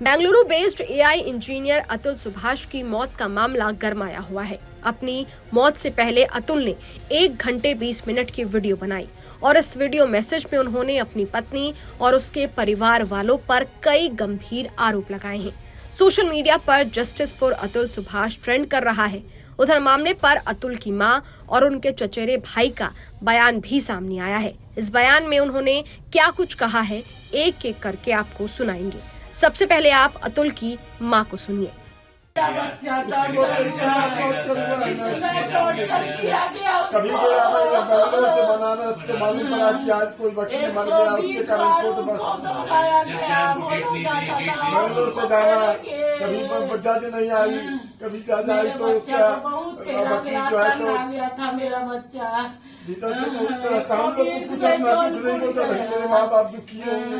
Bengaluru based AI engineer Atul Subhash की मौत का मामला गरमाया हुआ है। अपनी मौत से पहले अतुल ने 1 घंटे 20 मिनट की वीडियो बनाई और इस वीडियो मैसेज में उन्होंने अपनी पत्नी और उसके परिवार वालों पर कई गंभीर आरोप लगाए हैं। सोशल मीडिया पर justice for Atul Subhash trend कर रहा है। उधर मामले पर अतुल की मां और उनके चचेरे भाई का बयान भी सामने आया है। इस बयान में उन्होंने क्या कुछ कहा है, एक एक करके आपको सुनाएंगे। सबसे पहले आप अतुल की मां को सुनिए। कभी गया बेंगलुरु से बनारस तो मालूम पड़ा कि आज कोई वकील मर गया, उसके कारण कोर्ट बेंगलुरु से जाना, कभी जज नहीं आई, कभी जज आई तो उसका वकील जो है तो मेरा बच्चा भीतर से तो हम लोग कुछ अपना कुछ नहीं बोलते, मेरे माँ बाप दुखी होंगे,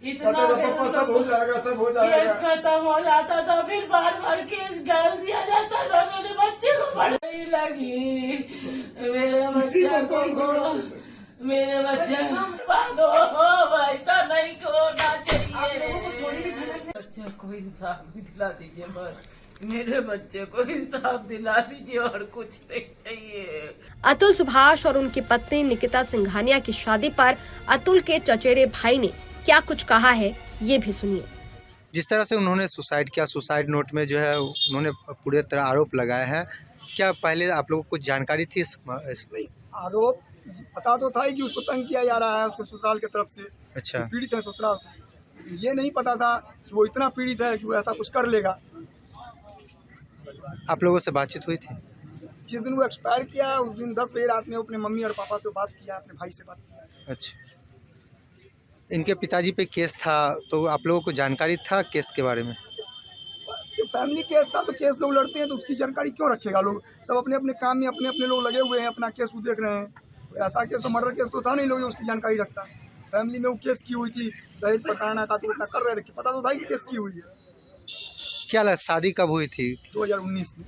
इतना पापा सब हो जाएगा, सब हो केस जाएगा। खत्म हो जाता था, फिर बार बार केस डाल दिया जाता था। मेरे बच्चे को बड़ी लगी, मेरे बच्चे को ऐसा नहीं होना चाहिए। बच्चे को इंसाफ भी दिला दीजिए, बस मेरे बच्चे को इंसाफ दिला दीजिए और कुछ नहीं चाहिए। अतुल सुभाष और उनकी पत्नी निकिता सिंघानिया की शादी पर अतुल के चचेरे भाई ने क्या कुछ कहा है, ये भी सुनिए। जिस तरह से उन्होंने सुसाइड किया, सुसाइड नोट में जो है उन्होंने पूरे तरह आरोप लगाए हैं, क्या पहले आप लोगों को कुछ जानकारी थी आरोप पता तो था ही कि उसको तंग किया जा रहा है उसके ससुराल की तरफ से। अच्छा, पीड़ित है ससुराल से, लेकिन ये नहीं पता था कि वो इतना पीड़ित है कि वो ऐसा कुछ कर लेगा। आप लोगों से बातचीत हुई थी? जिस दिन वो एक्सपायर किया उस दिन 10 बजे रात में अपने मम्मी और पापा से बात किया, अपने भाई से बात किया। अच्छा, इनके पिताजी पे केस था तो आप लोगों को जानकारी था केस के बारे में? ये फैमिली केस था तो केस लोग लड़ते हैं तो उसकी जानकारी क्यों रखेगा? लोग सब अपने अपने काम में अपने अपने लोग लगे हुए हैं, अपना केस वो देख रहे हैं। ऐसा केस तो मर्डर केस तो था नहीं, लोग उसकी जानकारी रखता। फैमिली में वो केस की हुई थी, दहेज प्रताड़ना था तो उतना कर रहे थे, पता तो था कि केस की हुई है। क्या लगा, शादी कब हुई थी? 2019 में।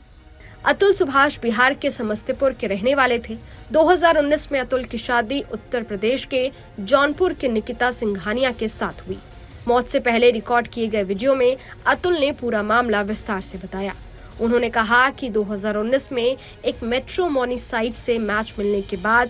अतुल सुभाष बिहार के समस्तीपुर के रहने वाले थे। 2019 में अतुल की शादी उत्तर प्रदेश के जौनपुर के निकिता सिंघानिया के साथ हुई। मौत से पहले रिकॉर्ड किए गए वीडियो में अतुल ने पूरा मामला विस्तार से बताया। उन्होंने कहा कि 2019 में एक मैट्रिमोनी साइट से मैच मिलने के बाद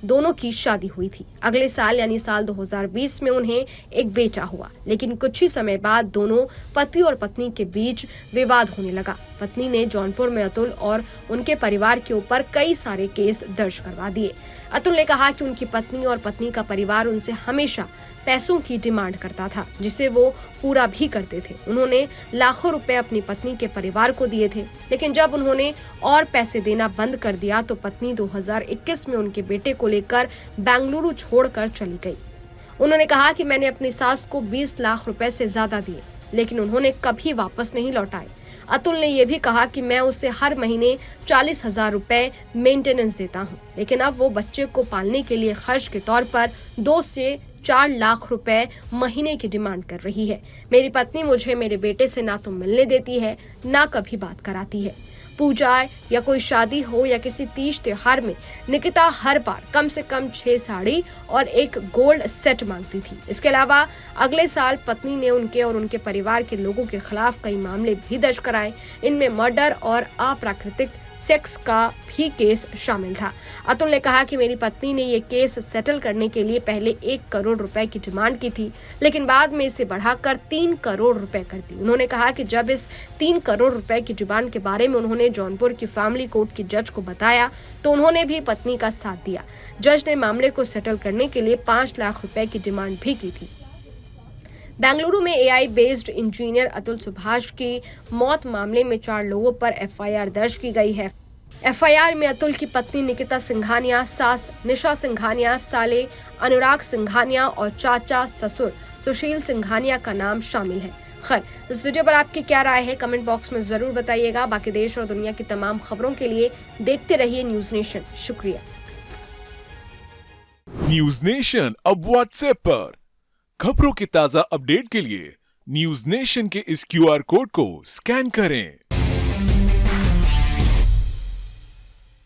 दोनों की शादी हुई थी। अगले साल यानी साल 2020 में उन्हें एक बेटा हुआ, लेकिन कुछ ही समय बाद दोनों पति और पत्नी के बीच विवाद होने लगा। पत्नी ने जौनपुर में अतुल और उनके परिवार के ऊपर कई सारे केस दर्ज करवा दिए। अतुल ने कहा कि उनकी पत्नी और पत्नी का परिवार उनसे हमेशा पैसों की डिमांड करता था, जिसे वो पूरा भी करते थे। उन्होंने लाखों रुपए अपनी पत्नी के परिवार को दिए थे, लेकिन जब उन्होंने और पैसे देना बंद कर दिया तो पत्नी 2021 में उनके बेटे को लेकर बेंगलुरु छोड़कर चली गई। उन्होंने कहा कि मैंने अपनी सास को 20 लाख रुपए से ज्यादा दिए, लेकिन उन्होंने कभी वापस नहीं लौटाए। अतुल ने यह भी कहा कि मैं उसे हर महीने 40,000 रुपए मेंटेनेंस देता हूं, लेकिन अब वो बच्चे को पालने के लिए खर्च के तौर पर 2 से 4 लाख रुपए महीने की डिमांड कर रही है। मेरी पत्नी मुझे मेरे बेटे से ना तो मिलने देती है, ना कभी बात कराती है। पूजा या कोई शादी हो या किसी तीज त्योहार में निकिता हर बार कम से कम 6 साड़ी और एक गोल्ड सेट मांगती थी। इसके अलावा अगले साल पत्नी ने उनके और उनके परिवार के लोगों के खिलाफ कई मामले भी दर्ज कराए। इनमें मर्डर और अप्राकृतिक सेक्स का भी केस शामिल था। अतुल ने कहा कि मेरी पत्नी ने ये केस सेटल करने के लिए पहले 1 करोड़ रुपए की डिमांड की थी, लेकिन बाद में इसे बढ़ाकर 3 करोड़ रुपए कर दी। उन्होंने कहा कि जब इस 3 करोड़ रुपए की डिमांड के बारे में उन्होंने जौनपुर की फैमिली कोर्ट की जज को बताया तो उन्होंने भी पत्नी का साथ दिया। जज ने मामले को सेटल करने के लिए 5 लाख रुपए की डिमांड भी की थी। बेंगलुरु में AI based engineer Atul Subhash की मौत मामले में 4 लोगों पर एफआईआर दर्ज की गई है। एफआईआर में अतुल की पत्नी निकिता सिंघानिया, सास निशा सिंघानिया, साले अनुराग सिंघानिया और चाचा ससुर सुशील सिंघानिया का नाम शामिल है। खैर, इस वीडियो पर आपकी क्या राय है, कमेंट बॉक्स में जरूर बताइएगा। बाकी देश और दुनिया की तमाम खबरों के लिए देखते रहिए न्यूज नेशन। शुक्रिया। न्यूज नेशन अब व्हाट्सएप पर खबरों की ताजा अपडेट के लिए न्यूज नेशन के इस क्यूआर कोड को स्कैन करें